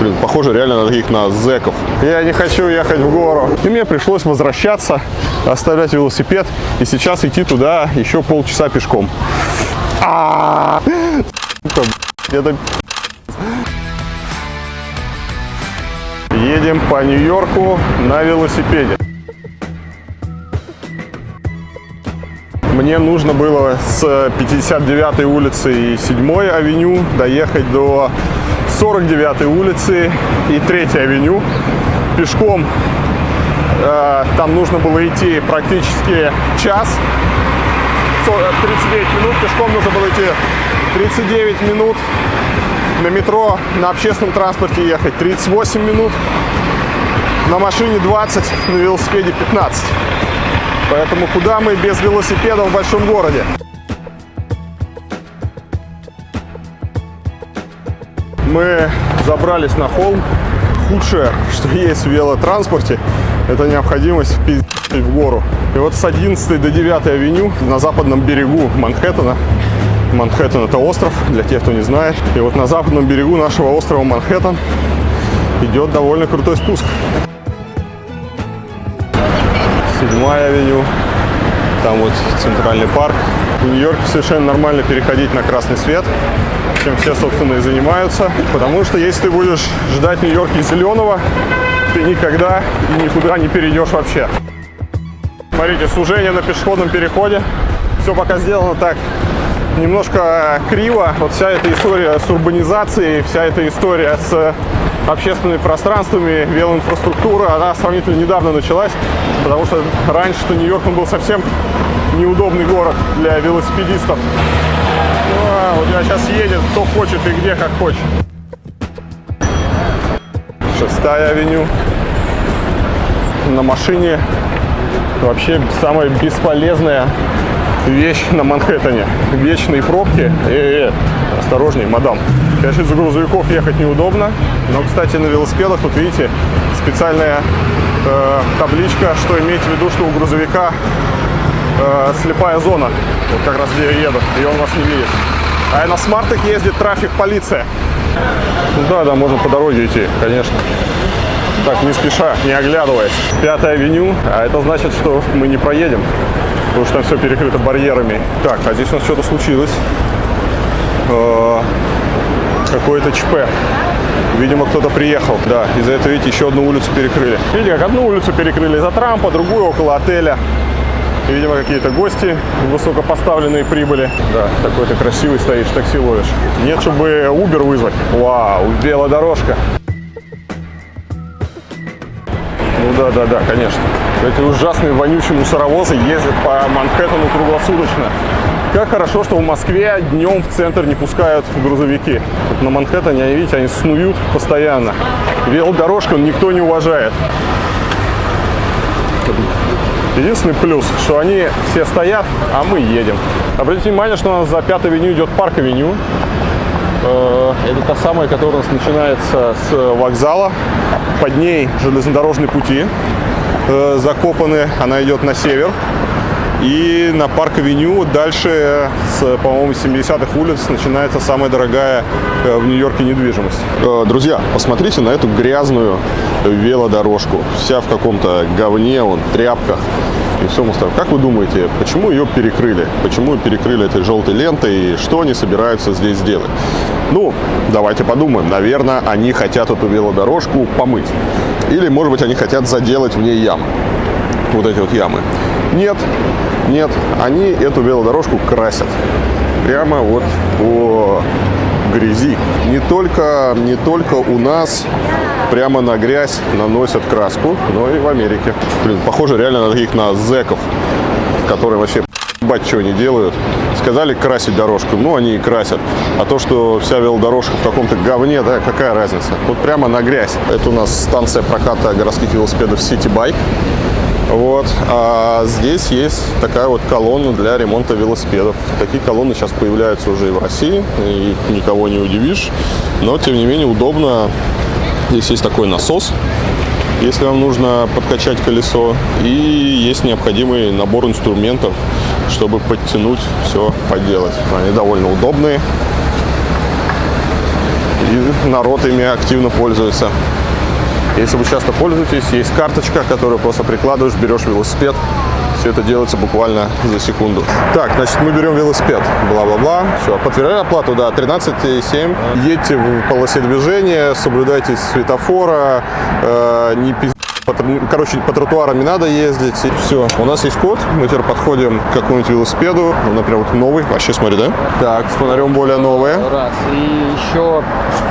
Блин, похоже реально на таких, на зэков. Я не хочу ехать в гору. И мне пришлось возвращаться, оставлять велосипед и сейчас идти туда еще полчаса пешком. Это... Едем по Нью-Йорку на велосипеде. Мне нужно было с 59-й улицы и 7-й авеню доехать до 49-й улицы и 3-й авеню пешком. Там нужно было идти практически час, 39 минут, пешком нужно было идти 39 минут, на метро, на общественном транспорте ехать 38 минут, на машине 20, на велосипеде 15. Поэтому куда мы без велосипеда в большом городе? Мы забрались на холм. Худшее, что есть в велотранспорте, это необходимость пиздить в гору. И вот с 11 до 9 авеню на западном берегу Манхэттена. Манхэттен — это остров, для тех, кто не знает. И вот на западном берегу нашего острова Манхэттен идет довольно крутой спуск. 7-я авеню, там вот центральный парк. В Нью-Йорке совершенно нормально переходить на красный свет, чем все, собственно, и занимаются. Потому что если ты будешь ждать в Нью-Йорке зеленого, ты никогда и никуда не перейдешь вообще. Смотрите, сужение на пешеходном переходе. Все пока сделано так немножко криво. Вот вся эта история с урбанизацией, вся эта история с общественными пространствами, велоинфраструктура, она сравнительно недавно началась, потому что раньше-то Нью-Йорк был совсем неудобный город для велосипедистов. У тебя сейчас едет кто хочет и где как хочет. 6-я авеню. На машине вообще самая бесполезная вещь на Манхэттене. Вечные пробки. Осторожней, мадам. Конечно, из-за грузовиков ехать неудобно. Но, кстати, на велосипедах, тут видите, специальная табличка, что имеется в виду, что у грузовика слепая зона. Вот как раз где я еду, и он вас не видит. А на смартах ездит трафик-полиция. Да, можно по дороге идти, конечно. Так, не спеша, не оглядываясь. 5-я авеню, а это значит, что мы не проедем, потому что там все перекрыто барьерами. Так, а здесь у нас что-то случилось. Какое-то ЧП. Видимо, кто-то приехал. Да, из-за этого, видите, еще одну улицу перекрыли. Видите, как одну улицу перекрыли из-за Трампа, другую около отеля. И, видимо, какие-то гости высокопоставленные прибыли. Да, такой ты красивый стоишь, такси ловишь. Нет, чтобы Uber вызвать. Вау, велодорожка. Ну да, конечно. Эти ужасные вонючие мусоровозы ездят по Манхэттену круглосуточно. Как хорошо, что в Москве днем в центр не пускают грузовики. Вот на Манхэттене, видите, они снуют постоянно. Велодорожку никто не уважает. Единственный плюс, что они все стоят, а мы едем. Обратите внимание, что у нас за 5-й авеню идет Парк-авеню. Это та самая, которая у нас начинается с вокзала. Под ней железнодорожные пути закопаны. Она идет на север. И на Парк-авеню дальше, по-моему, с 70-х улиц начинается самая дорогая в Нью-Йорке недвижимость. Друзья, посмотрите на эту грязную велодорожку. Вся в каком-то говне, тряпках и всем остальном. Как вы думаете, почему ее перекрыли? Почему перекрыли этой желтой лентой и что они собираются здесь делать? Ну, давайте подумаем. Наверное, они хотят эту велодорожку помыть. Или, может быть, они хотят заделать в ней ямы. Вот эти вот ямы. Нет, они эту велодорожку красят прямо вот по грязи. Не только у нас прямо на грязь наносят краску, но и в Америке. Блин, похоже реально на таких, на зэков, которые вообще бать чего не делают. Сказали красить дорожку, ну они и красят. А то, что вся велодорожка в каком-то говне, да, какая разница? Вот прямо на грязь. Это у нас станция проката городских велосипедов City Bike. Вот, а здесь есть такая вот колонна для ремонта велосипедов. Такие колонны сейчас появляются уже и в России, и никого не удивишь. Но, тем не менее, удобно. Здесь есть такой насос, если вам нужно подкачать колесо. И есть необходимый набор инструментов, чтобы подтянуть все, поделать. Они довольно удобные. И народ ими активно пользуется. Если вы часто пользуетесь, есть карточка, которую просто прикладываешь, берешь велосипед. Все это делается буквально за секунду. Так, значит, мы берем велосипед. Бла-бла-бла. Все, подтверждаем оплату, да, 13,7. Едьте в полосе движения, соблюдайте светофора, не пиздите. Короче, по тротуарам не надо ездить. Все, у нас есть код. Мы теперь подходим к какому-нибудь велосипеду. Ну, например, вот новый. Вообще, смотри, да? Так, с фонарем более новые. Раз. И еще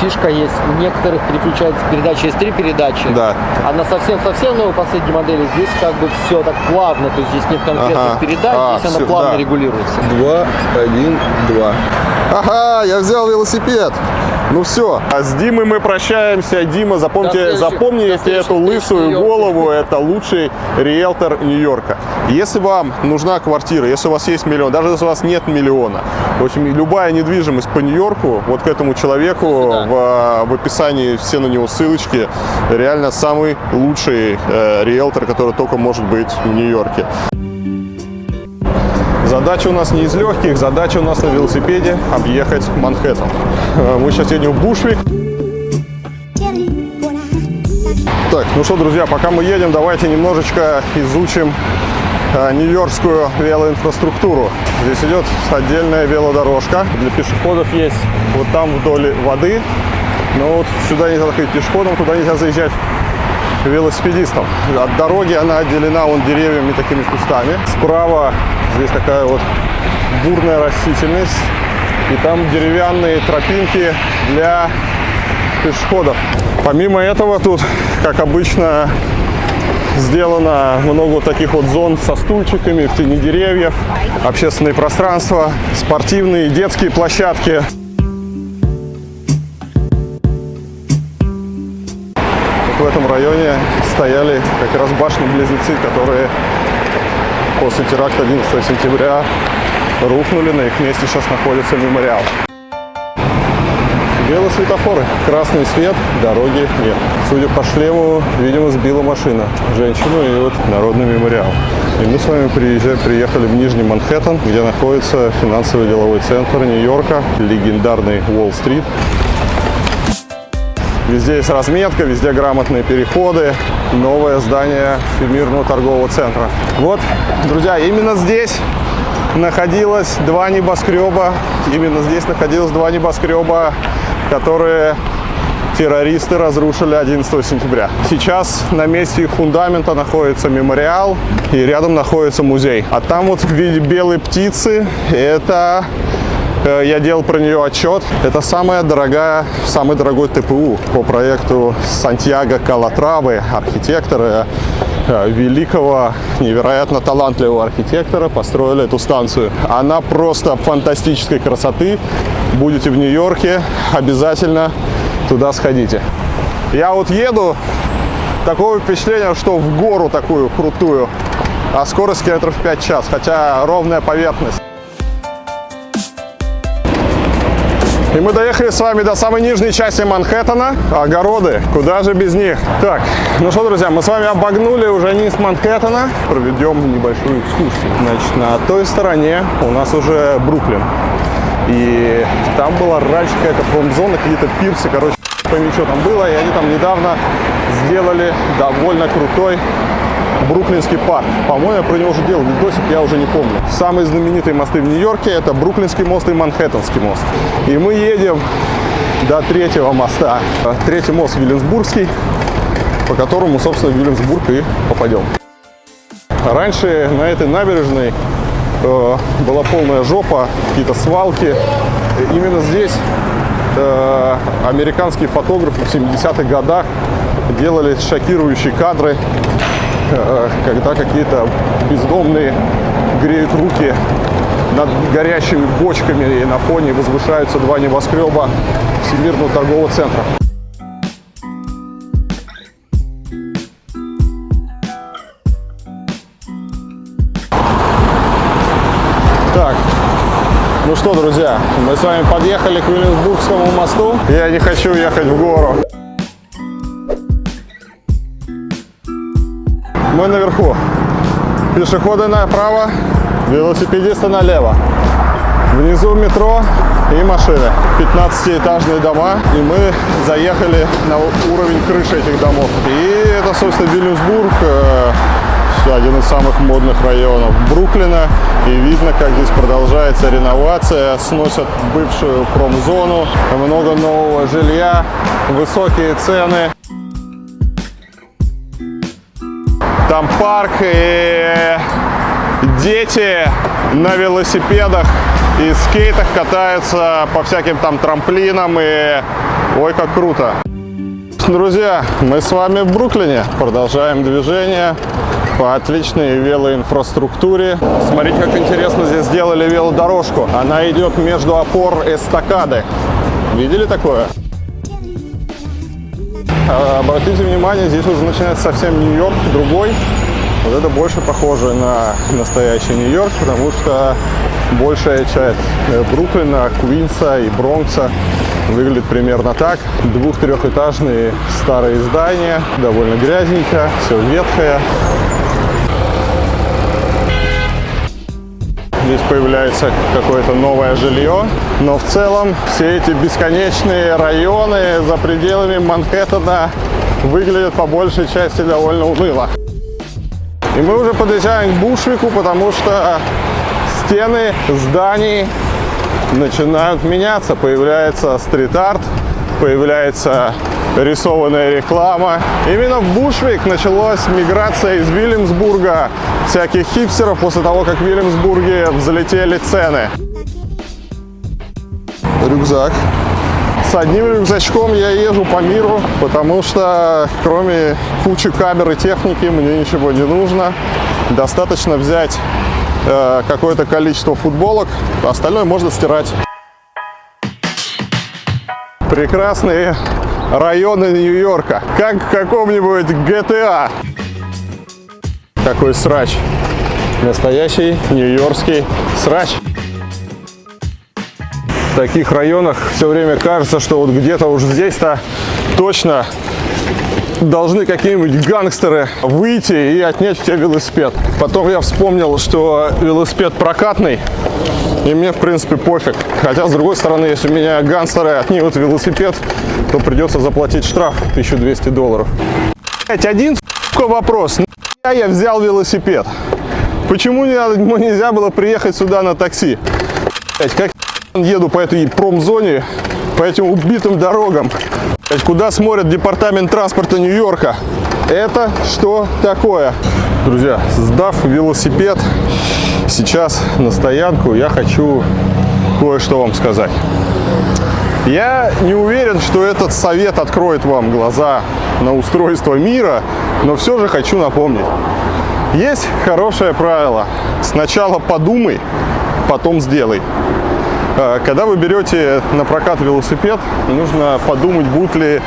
фишка есть. У некоторых переключается передача. Есть 3 передачи. Да. А на совсем новой последней модели здесь как бы все так плавно. То есть здесь нет конкретных передач. Здесь она плавно регулируется. 2, 1, 2. Ага, я взял велосипед. Ну все, а с Димой мы прощаемся. Дима, запомните эту лысую голову, это лучший риэлтор Нью-Йорка. Если вам нужна квартира, если у вас есть миллион, даже если у вас нет миллиона, в общем, любая недвижимость по Нью-Йорку, вот к этому человеку в описании все на него ссылочки, реально самый лучший риэлтор, который только может быть в Нью-Йорке. Задача у нас не из легких, задача у нас на велосипеде объехать Манхэттен. Мы сейчас едем в Бушвик. Так, ну что, друзья, пока мы едем, давайте немножечко изучим нью-йоркскую велоинфраструктуру. Здесь идет отдельная велодорожка. Для пешеходов есть вот там вдоль воды. Но вот сюда нельзя заходить пешеходом, туда нельзя заезжать велосипедистам. От дороги она отделена вон деревьями, такими кустами. Справа здесь такая вот бурная растительность. И там деревянные тропинки для пешеходов. Помимо этого тут, как обычно, сделано много вот таких вот зон со стульчиками в тени деревьев. Общественные пространства, спортивные, детские площадки. В этом районе стояли как раз башни-близнецы, которые после теракта 11 сентября рухнули. На их месте сейчас находится мемориал. Велосветофоры. Красный свет, дороги нет. Судя по шлему, видимо, сбила машина женщину, и вот Народный мемориал. И мы с вами приехали в Нижний Манхэттен, где находится финансовый деловой центр Нью-Йорка, легендарный Уолл-стрит. Везде есть разметка, везде грамотные переходы. Новое здание Всемирного торгового центра. Вот, друзья, именно здесь находилось два небоскреба. Именно здесь находилось два небоскреба, которые террористы разрушили 11 сентября. Сейчас на месте их фундамента находится мемориал, и рядом находится музей. А там вот в виде белой птицы, это... Я делал про нее отчет. Это самый дорогой ТПУ по проекту Сантьяго Калатравы, архитектора, великого, невероятно талантливого архитектора, построили эту станцию. Она просто фантастической красоты. Будете в Нью-Йорке, обязательно туда сходите. Я вот еду, такое впечатление, что в гору такую крутую, а скорость километров 5 в час, хотя ровная поверхность. И мы доехали с вами до самой нижней части Манхэттена. Огороды, куда же без них. Так, ну что, друзья, мы с вами обогнули уже низ Манхэттена. Проведем небольшую экскурсию. Значит, на той стороне у нас уже Бруклин. И там была раньше какая-то промзона, какие-то пирсы, короче, пойми, что там было. И они там недавно сделали довольно крутой Бруклинский парк. По-моему, я про него уже делал видосик, я уже не помню. Самые знаменитые мосты в Нью-Йорке — это Бруклинский мост и Манхэттенский мост. И мы едем до третьего моста. Третий мост Виленсбургский, по которому, собственно, в Виленсбург и попадем. Раньше на этой набережной была полная жопа, какие-то свалки. Именно здесь американские фотографы в 70-х годах делали шокирующие кадры, когда какие-то бездомные греют руки над горящими бочками, и на фоне возвышаются два небоскреба Всемирного торгового центра. Так, ну что, друзья, мы с вами подъехали к Виленсбургскому мосту. Я не хочу ехать в гору. Мы наверху. Пешеходы направо, велосипедисты налево. Внизу метро, и машины. 15-этажные дома, и мы заехали на уровень крыши этих домов. И это, собственно, Вильямсбург, один из самых модных районов Бруклина. И видно, как здесь продолжается реновация, сносят бывшую промзону, много нового жилья, высокие цены. Там парк, и дети на велосипедах и скейтах катаются по всяким там трамплинам, и ой, как круто. Друзья, мы с вами в Бруклине, продолжаем движение по отличной велоинфраструктуре. Смотрите, как интересно здесь сделали велодорожку. Она идет между опор эстакады. Видели такое? Обратите внимание, здесь уже начинается совсем Нью-Йорк, другой. Вот это больше похоже на настоящий Нью-Йорк, потому что большая часть Бруклина, Квинса и Бронкса выглядит примерно так. 2-3-этажные старые здания, довольно грязненько, все ветхое. Здесь появляется какое-то новое жилье, но в целом все эти бесконечные районы за пределами Манхэттена выглядят по большей части довольно уныло. И мы уже подъезжаем к Бушвику, потому что стены зданий начинают меняться. Появляется стрит-арт, появляется рисованная реклама. Именно в Бушвик началась миграция из Вильямсбурга всяких хипстеров после того, как в Вильямсбурге взлетели цены. Рюкзак. С одним рюкзачком я езжу по миру, потому что кроме кучи камер и техники мне ничего не нужно. Достаточно взять какое-то количество футболок, остальное можно стирать. Прекрасные районы Нью-Йорка, как в каком-нибудь GTA. Такой срач. Настоящий нью-йоркский срач. В таких районах все время кажется, что вот где-то уж здесь-то точно должны какие-нибудь гангстеры выйти и отнять у тебя велосипед. Потом я вспомнил, что велосипед прокатный, и мне в принципе пофиг. Хотя, с другой стороны, если у меня гангстеры отнимут велосипед, то придется заплатить штраф $1200. Один вопрос. Нахуя я взял велосипед? Почему нельзя было приехать сюда на такси? Как еду по этой промзоне, по этим убитым дорогам? Куда смотрит департамент транспорта Нью-Йорка? Это что такое? Друзья, сдав велосипед сейчас на стоянку, я хочу кое-что вам сказать. Я не уверен, что этот совет откроет вам глаза на устройство мира, но все же хочу напомнить. Есть хорошее правило. Сначала подумай, потом сделай. Когда вы берете на прокат велосипед, нужно подумать, будет ли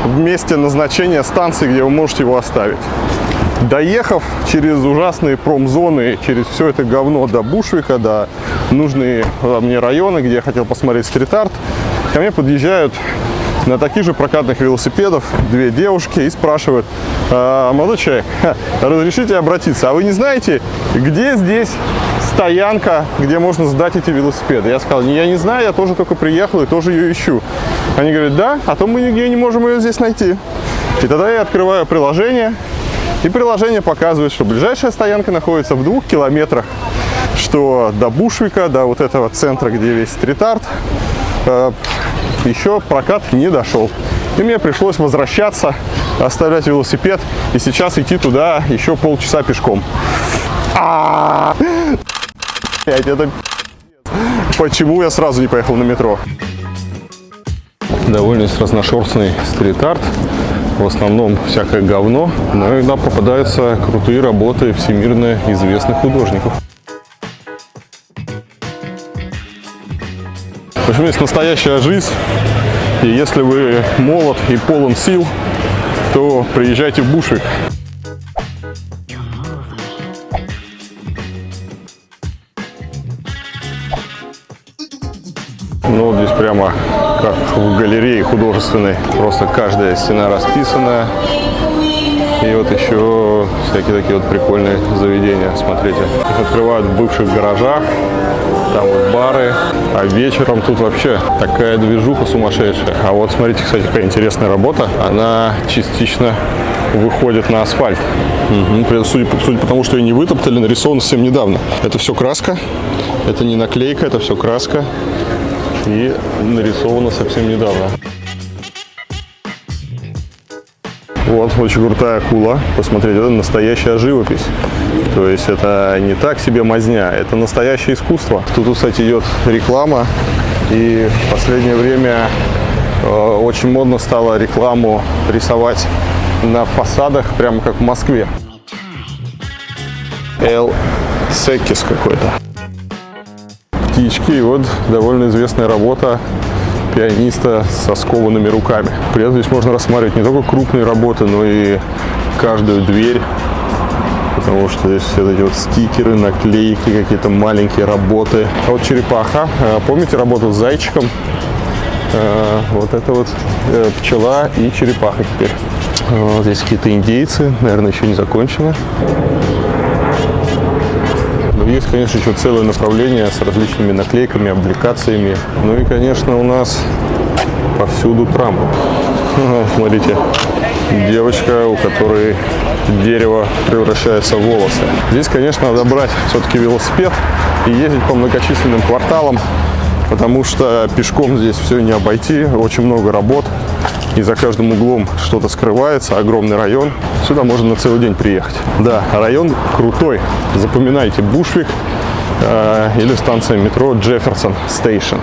в месте назначения станции, где вы можете его оставить. Доехав через ужасные промзоны, через все это говно до Бушвика, до нужные мне районы, где я хотел посмотреть стрит-арт, ко мне подъезжают на таких же прокатных велосипедах две девушки и спрашивают: молодой человек, разрешите обратиться, а вы не знаете, где здесь стоянка, где можно сдать эти велосипеды? Я сказал: я не знаю, я тоже только приехал и тоже ее ищу. Они говорят: да, а то мы нигде не можем ее здесь найти. И тогда я открываю приложение, и приложение показывает, что ближайшая стоянка находится в 2 километрах, что до Бушвика, до вот этого центра, где весь стрит-арт, еще прокат не дошел. И мне пришлось возвращаться, оставлять велосипед и сейчас идти туда еще полчаса пешком. Это почему я сразу не поехал на метро? Довольно разношерстный стрит-арт. В основном всякое говно, но иногда попадаются крутые работы всемирно известных художников. В общем, есть настоящая жизнь, и если вы молод и полон сил, то приезжайте в Бушвик. Ну, вот здесь прямо как в галерее художественной. Просто каждая стена расписана. И вот еще всякие такие вот прикольные заведения. Смотрите, их открывают в бывших гаражах. там вот бары, а вечером тут вообще такая движуха сумасшедшая. А вот смотрите, кстати, какая интересная работа, она частично выходит на асфальт. Судя по тому, что ее не вытоптали, нарисовано совсем недавно. Это все краска, это не наклейка, это все краска и нарисовано совсем недавно. Вот, очень крутая акула. Посмотрите, это настоящая живопись. То есть это не так себе мазня, это настоящее искусство. Тут, кстати, идет реклама. И в последнее время очень модно стало рекламу рисовать на фасадах, прямо как в Москве. Эл Секкис какой-то. Птички. И вот довольно известная работа пианиста со скованными руками. При этом здесь можно рассматривать не только крупные работы, но и каждую дверь, потому что здесь все эти вот стикеры, наклейки, какие-то маленькие работы. А вот черепаха. Помните работу с зайчиком? Вот это вот пчела и черепаха теперь. Вот здесь какие-то индейцы, наверное, еще не закончено. Есть, конечно, еще целое направление с различными наклейками, аппликациями. Ну и, конечно, у нас повсюду Трамп. Смотрите, девочка, у которой дерево превращается в волосы. Здесь, конечно, надо брать все-таки велосипед и ездить по многочисленным кварталам, потому что пешком здесь все не обойти, очень много работ. И за каждым углом что-то скрывается, огромный район. Сюда можно на целый день приехать. Да, район крутой. Запоминайте, Бушвик или станция метро Джефферсон Стейшн.